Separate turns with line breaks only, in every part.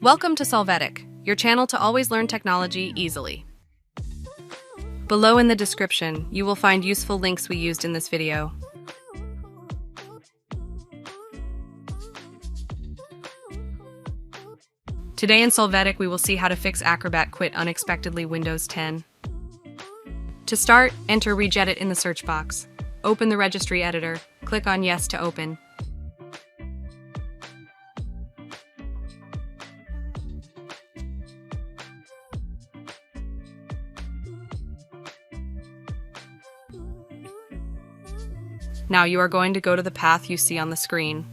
Welcome to Solvetic, your channel to always learn technology easily. Below in the description, you will find useful links we used in this video. Today in Solvetic, we will see how to fix Acrobat quit unexpectedly Windows 10. To start, enter Regedit in the search box. Open the registry editor, click on Yes to open. Now you are going to go to the path you see on the screen.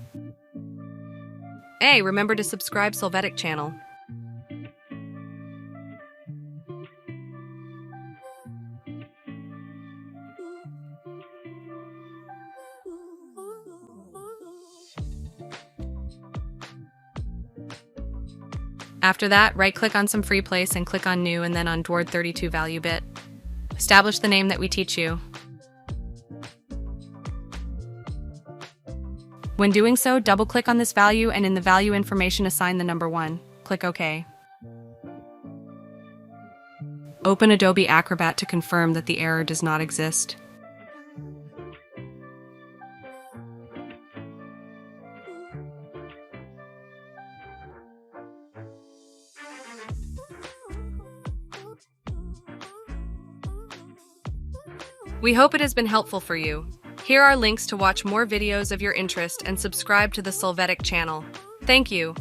Hey, remember to subscribe Solvetic channel. After that, right-click on some free place and click on New and then on Dword 32 value bit. Establish the name that we teach you. When doing so, double-click on this value and in the value information assign the number 1. Click OK. Open Adobe Acrobat to confirm that the error does not exist. We hope it has been helpful for you. Here are links to watch more videos of your interest and subscribe to the Solvetic channel. Thank you.